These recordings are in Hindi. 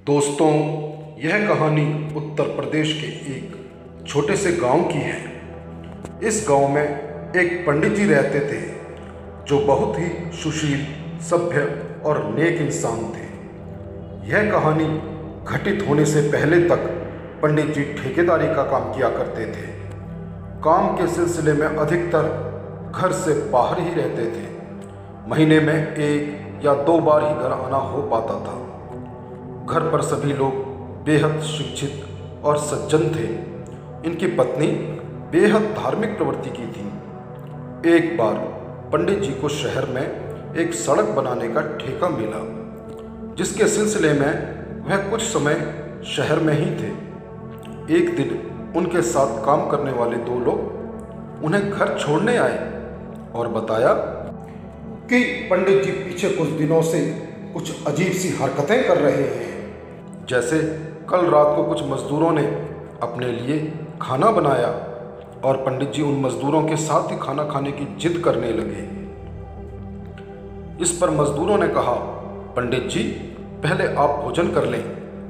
दोस्तों, यह कहानी उत्तर प्रदेश के एक छोटे से गांव की है। इस गांव में एक पंडित जी रहते थे जो बहुत ही सुशील, सभ्य और नेक इंसान थे। यह कहानी घटित होने से पहले तक पंडित जी ठेकेदारी का काम किया करते थे। काम के सिलसिले में अधिकतर घर से बाहर ही रहते थे। महीने में 1 या 2 बार ही घर आना हो पाता था। घर पर सभी लोग बेहद शिक्षित और सज्जन थे। इनकी पत्नी बेहद धार्मिक प्रवृत्ति की थी। एक बार पंडित जी को शहर में एक सड़क बनाने का ठेका मिला, जिसके सिलसिले में वह कुछ समय शहर में ही थे। एक दिन उनके साथ काम करने वाले 2 लोग उन्हें घर छोड़ने आए और बताया कि पंडित जी पीछे कुछ दिनों से कुछ अजीब सी हरकतें कर रहे हैं। जैसे कल रात को कुछ मजदूरों ने अपने लिए खाना बनाया और पंडित जी उन मजदूरों के साथ ही खाना खाने की जिद करने लगे। इस पर मजदूरों ने कहा, पंडित जी पहले आप भोजन कर लें,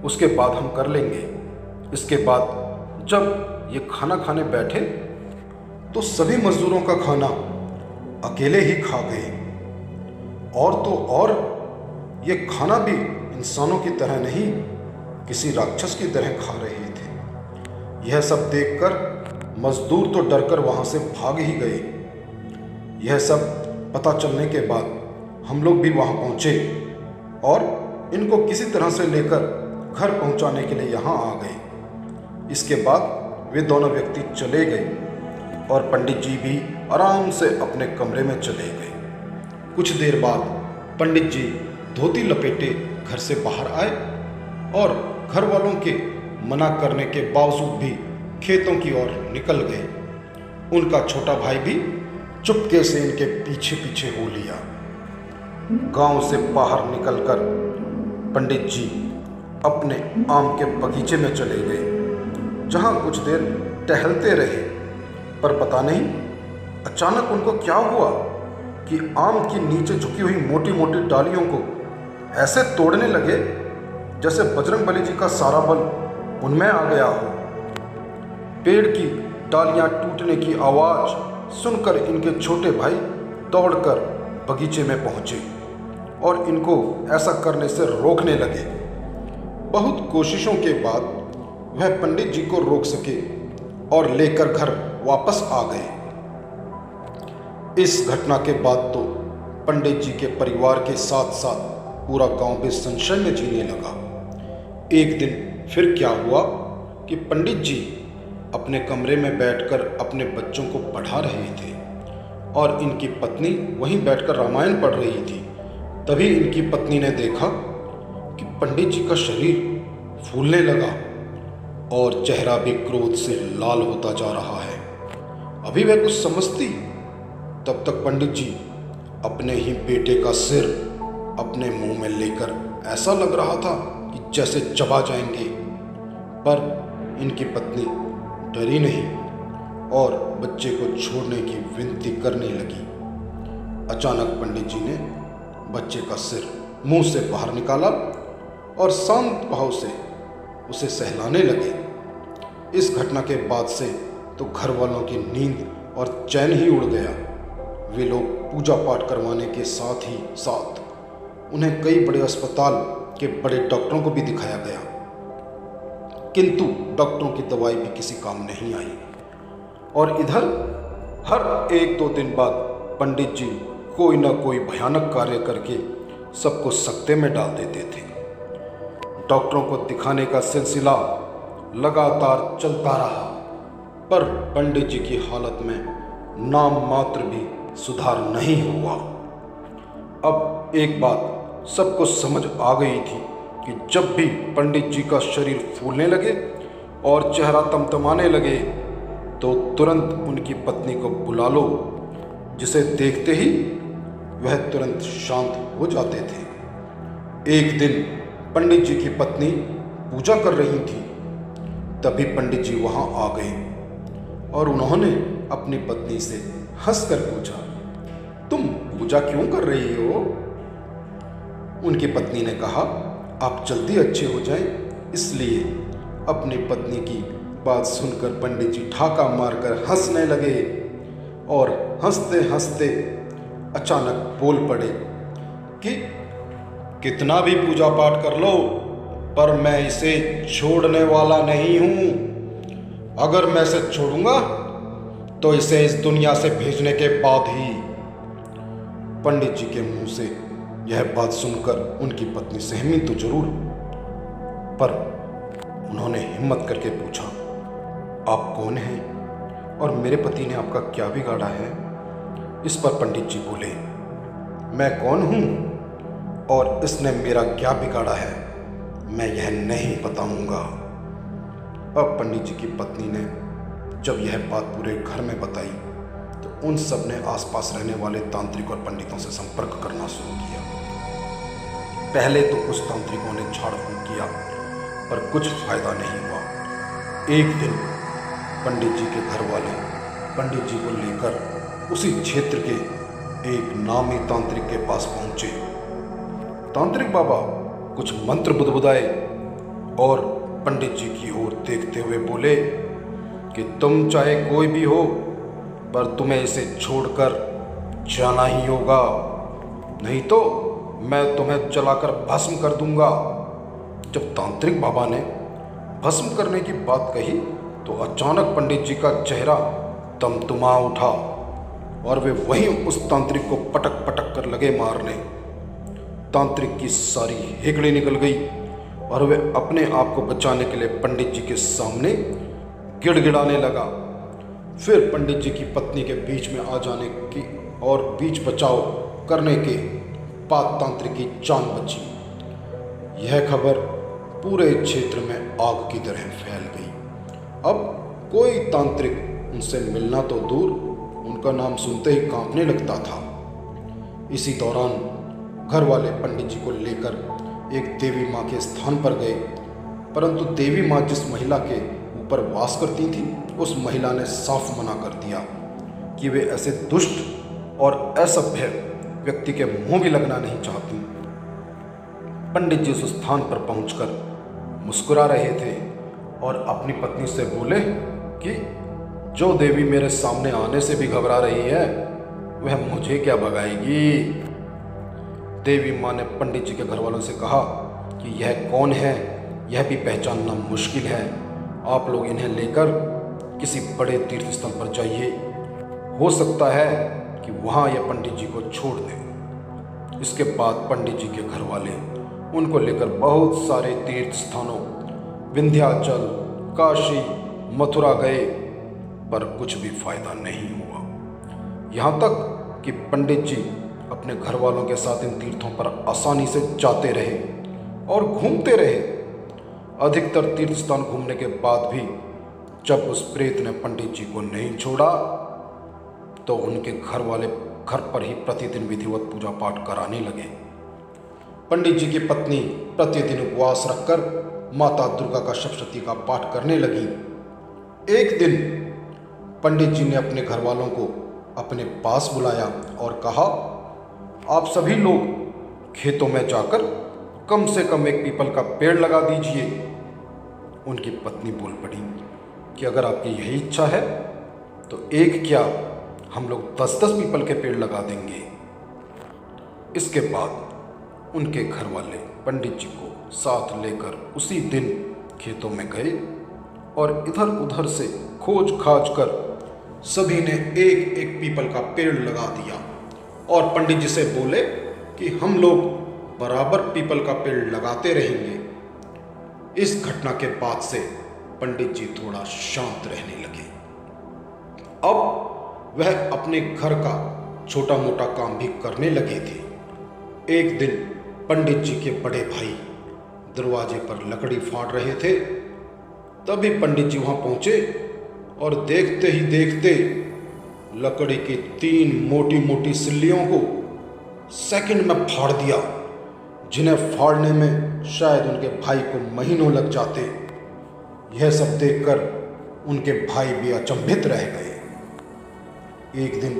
उसके बाद हम कर लेंगे। इसके बाद जब ये खाना खाने बैठे तो सभी मजदूरों का खाना अकेले ही खा गए। और तो और ये खाना भी इंसानों की तरह नहीं, किसी राक्षस की तरह खा रहे थे। यह सब देखकर मजदूर तो डरकर वहाँ से भाग ही गए। यह सब पता चलने के बाद हम लोग भी वहाँ पहुँचे और इनको किसी तरह से लेकर घर पहुँचाने के लिए यहाँ आ गए। इसके बाद वे दोनों व्यक्ति चले गए और पंडित जी भी आराम से अपने कमरे में चले गए। कुछ देर बाद पंडित जी धोती लपेटे घर से बाहर आए और घर वालों के मना करने के बावजूद भी खेतों की ओर निकल गए। उनका छोटा भाई भी चुपके से इनके पीछे पीछे हो लिया। गांव से बाहर निकलकर पंडित जी अपने आम के बगीचे में चले गए, जहां कुछ देर टहलते रहे। पर पता नहीं अचानक उनको क्या हुआ कि आम की नीचे झुकी हुई मोटी मोटी डालियों को ऐसे तोड़ने लगे जैसे बजरंगबली जी का सारा बल उनमें आ गया हो। पेड़ की डालियां टूटने की आवाज़ सुनकर इनके छोटे भाई दौड़कर बगीचे में पहुंचे और इनको ऐसा करने से रोकने लगे। बहुत कोशिशों के बाद वह पंडित जी को रोक सके और लेकर घर वापस आ गए। इस घटना के बाद तो पंडित जी के परिवार के साथ साथ पूरा गांव भी संशय में जीने लगा। एक दिन फिर क्या हुआ कि पंडित जी अपने कमरे में बैठकर अपने बच्चों को पढ़ा रहे थे और इनकी पत्नी वहीं बैठकर रामायण पढ़ रही थी। तभी इनकी पत्नी ने देखा कि पंडित जी का शरीर फूलने लगा और चेहरा भी क्रोध से लाल होता जा रहा है। अभी वह कुछ समझती, तब तक पंडित जी अपने ही बेटे का सिर अपने मुंह में लेकर ऐसा लग रहा था कि जैसे चबा जाएंगे। पर इनकी पत्नी डरी नहीं और बच्चे को छोड़ने की विनती करने लगी। अचानक पंडित जी ने बच्चे का सिर मुंह से बाहर निकाला और शांत भाव से उसे सहलाने लगे। इस घटना के बाद से तो घर वालों की नींद और चैन ही उड़ गया। वे लोग पूजा पाठ करवाने के साथ ही साथ उन्हें कई बड़े अस्पताल के बड़े डॉक्टरों को भी दिखाया गया, किंतु डॉक्टरों की दवाई भी किसी काम नहीं आई। और इधर हर 1-2 दिन बाद पंडित जी कोई ना कोई भयानक कार्य करके सबको सकते में डाल देते थे। डॉक्टरों को दिखाने का सिलसिला लगातार चलता रहा, पर पंडित जी की हालत में नाम मात्र भी सुधार नहीं हुआ। अब एक बात सबको समझ आ गई थी कि जब भी पंडित जी का शरीर फूलने लगे और चेहरा तमतमाने लगे तो तुरंत उनकी पत्नी को बुला लो, जिसे देखते ही वह तुरंत शांत हो जाते थे। एक दिन पंडित जी की पत्नी पूजा कर रही थी, तभी पंडित जी वहाँ आ गए और उन्होंने अपनी पत्नी से हंसकर पूछा, तुम पूजा क्यों कर रही हो? उनकी पत्नी ने कहा, आप जल्दी अच्छे हो जाएं, इसलिए अपनी पत्नी की बात सुनकर पंडित जी ठाका मारकर हंसने लगे और हंसते हंसते अचानक बोल पड़े कि कितना भी पूजा पाठ कर लो, पर मैं इसे छोड़ने वाला नहीं हूं। अगर मैं इसे छोड़ूंगा तो इसे इस दुनिया से भेजने के बाद ही। पंडित जी के मुंह से यह बात सुनकर उनकी पत्नी सहमी तो जरूर, पर उन्होंने हिम्मत करके पूछा, आप कौन हैं और मेरे पति ने आपका क्या बिगाड़ा है? इस पर पंडित जी बोले, मैं कौन हूं और इसने मेरा क्या बिगाड़ा है, मैं यह नहीं बताऊंगा। अब पंडित जी की पत्नी ने जब यह बात पूरे घर में बताई तो उन सब ने आसपास रहने वाले तांत्रिक और पंडितों से संपर्क करना शुरू किया। पहले तो कुछ तांत्रिकों ने झाड़ फूंक किया, पर कुछ फायदा नहीं हुआ। एक दिन पंडित जी के घर वाले पंडित जी को लेकर उसी क्षेत्र के एक नामी तांत्रिक के पास पहुंचे। तांत्रिक बाबा कुछ मंत्र बुदबुदाए और पंडित जी की ओर देखते हुए बोले कि तुम चाहे कोई भी हो, पर तुम्हें इसे छोड़कर जाना ही होगा, नहीं तो मैं तुम्हें जलाकर भस्म कर दूंगा। जब तांत्रिक बाबा ने भस्म करने की बात कही तो अचानक पंडित जी का चेहरा तमतमा उठा और वे वहीं उस तांत्रिक को पटक पटक कर लगे मारने। तांत्रिक की सारी हेकड़ी निकल गई और वे अपने आप को बचाने के लिए पंडित जी के सामने गिड़गिड़ाने लगा। फिर पंडित जी की पत्नी के बीच में आ जाने की और बीच बचाव करने के बाद तांत्रिक की जान बची। यह खबर पूरे क्षेत्र में आग की तरह फैल गई। अब कोई तांत्रिक उनसे मिलना तो दूर, उनका नाम सुनते ही कांपने लगता था। इसी दौरान घर वाले पंडित जी को लेकर एक देवी माँ के स्थान पर गए, परंतु देवी माँ जिस महिला के ऊपर वास करती थी उस महिला ने साफ मना कर दिया कि वे ऐसे दुष्ट और असभ्य व्यक्ति के मुंह भी लगना नहीं चाहती। पंडित जी उस स्थान पर पहुंचकर मुस्कुरा रहे थे और अपनी पत्नी से बोले कि जो देवी मेरे सामने आने से भी घबरा रही है वह मुझे क्या भगाएगी। देवी माँ ने पंडित जी के घर वालों से कहा कि यह कौन है यह भी पहचानना मुश्किल है, आप लोग इन्हें लेकर किसी बड़े तीर्थ स्थल पर जाइए, हो सकता है कि वहाँ यह पंडित जी को छोड़ दें। इसके बाद पंडित जी के घर वाले उनको लेकर बहुत सारे तीर्थ स्थानों विंध्याचल, काशी, मथुरा गए, पर कुछ भी फायदा नहीं हुआ। यहाँ तक कि पंडित जी अपने घर वालों के साथ इन तीर्थों पर आसानी से जाते रहे और घूमते रहे। अधिकतर तीर्थ स्थान घूमने के बाद भी जब उस प्रेत ने पंडित जी को नहीं छोड़ा तो उनके घर वाले घर पर ही प्रतिदिन विधिवत पूजा पाठ कराने लगे। पंडित जी की पत्नी प्रतिदिन उपवास रखकर माता दुर्गा का सप्तशती का पाठ करने लगी। एक दिन पंडित जी ने अपने घर वालों को अपने पास बुलाया और कहा, आप सभी लोग खेतों में जाकर कम से कम एक पीपल का पेड़ लगा दीजिए। उनकी पत्नी बोल पड़ी कि अगर आपकी यही इच्छा है तो एक क्या हम लोग 10-10 पीपल के पेड़ लगा देंगे। इसके बाद उनके घर वाले पंडित जी को साथ लेकर उसी दिन खेतों में गए और इधर उधर से खोज खाज कर सभी ने एक एक पीपल का पेड़ लगा दिया और पंडित जी से बोले कि हम लोग बराबर पीपल का पेड़ लगाते रहेंगे। इस घटना के बाद से पंडित जी थोड़ा शांत रहने लगे। अब वह अपने घर का छोटा मोटा काम भी करने लगे थे। एक दिन पंडित जी के बड़े भाई दरवाजे पर लकड़ी फाड़ रहे थे, तभी पंडित जी वहां पहुंचे और देखते ही देखते लकड़ी की 3 मोटी मोटी सिल्लियों को सेकंड में फाड़ दिया, जिन्हें फाड़ने में शायद उनके भाई को महीनों लग जाते। यह सब देखकर उनके भाई भी अचंभित रह गए। एक दिन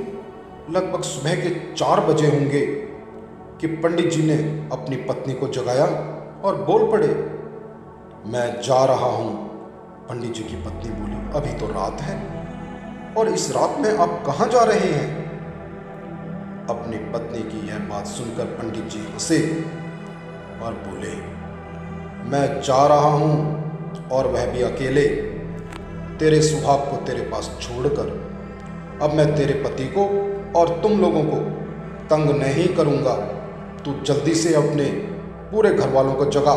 लगभग सुबह के 4 बजे होंगे कि पंडित जी ने अपनी पत्नी को जगाया और बोल पड़े, मैं जा रहा हूं। पंडित जी की पत्नी बोली, अभी तो रात है और इस रात में आप कहाँ जा रहे हैं? अपनी पत्नी की यह बात सुनकर पंडित जी हंसे और बोले, मैं जा रहा हूं और वह भी अकेले, तेरे सुहाग को तेरे पास छोड़कर। अब मैं तेरे पति को और तुम लोगों को तंग नहीं करूंगा। तू जल्दी से अपने पूरे घर वालों को जगा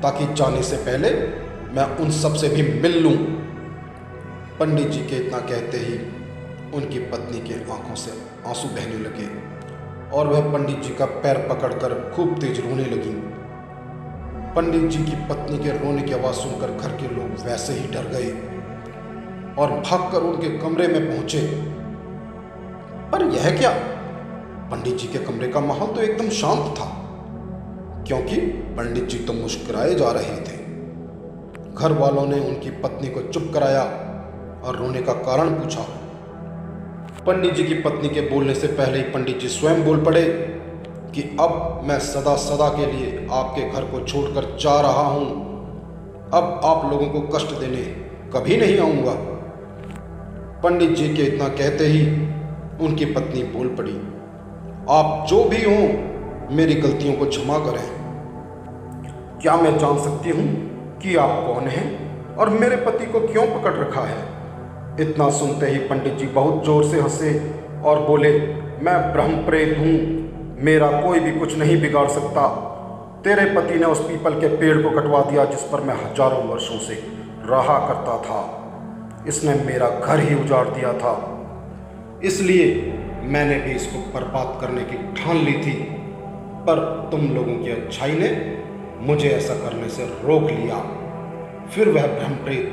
ताकि जाने से पहले मैं उन सब से भी मिल लूं। पंडित जी के इतना कहते ही उनकी पत्नी के आंखों से आंसू बहने लगे और वह पंडित जी का पैर पकड़कर खूब तेज रोने लगी। पंडित जी की पत्नी के रोने की आवाज़ सुनकर घर के लोग वैसे ही डर गए और भागकर उनके कमरे में पहुंचे। पर यह क्या? पंडित जी के कमरे का माहौल तो एकदम शांत था, क्योंकि पंडित जी तो मुस्कुराए जा रहे थे। घर वालों ने उनकी पत्नी को चुप कराया और रोने का कारण पूछा। पंडित जी की पत्नी के बोलने से पहले ही पंडित जी स्वयं बोल पड़े कि अब मैं सदा सदा के लिए आपके घर को छोड़कर जा रहा हूं। अब आप लोगों को कष्ट देने कभी नहीं आऊंगा। पंडित जी के इतना कहते ही उनकी पत्नी बोल पड़ी, आप जो भी हों मेरी गलतियों को क्षमा करें। क्या मैं जान सकती हूं कि आप कौन हैं और मेरे पति को क्यों पकड़ रखा है? इतना सुनते ही पंडित जी बहुत जोर से हंसे और बोले, मैं ब्रह्म प्रेत हूँ, मेरा कोई भी कुछ नहीं बिगाड़ सकता। तेरे पति ने उस पीपल के पेड़ को कटवा दिया जिस पर मैं हजारों वर्षों से रहा करता था। इसने मेरा घर ही उजाड़ दिया था, इसलिए मैंने भी इसको बर्बाद करने की ठान ली थी। पर तुम लोगों की अच्छाई ने मुझे ऐसा करने से रोक लिया। फिर वह ब्रह्मप्रेत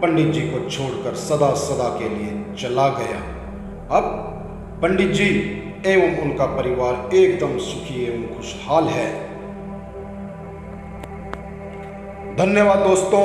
पंडित जी को छोड़कर सदा सदा के लिए चला गया। अब पंडित जी एवं उनका परिवार एकदम सुखी एवं खुशहाल है। धन्यवाद दोस्तों।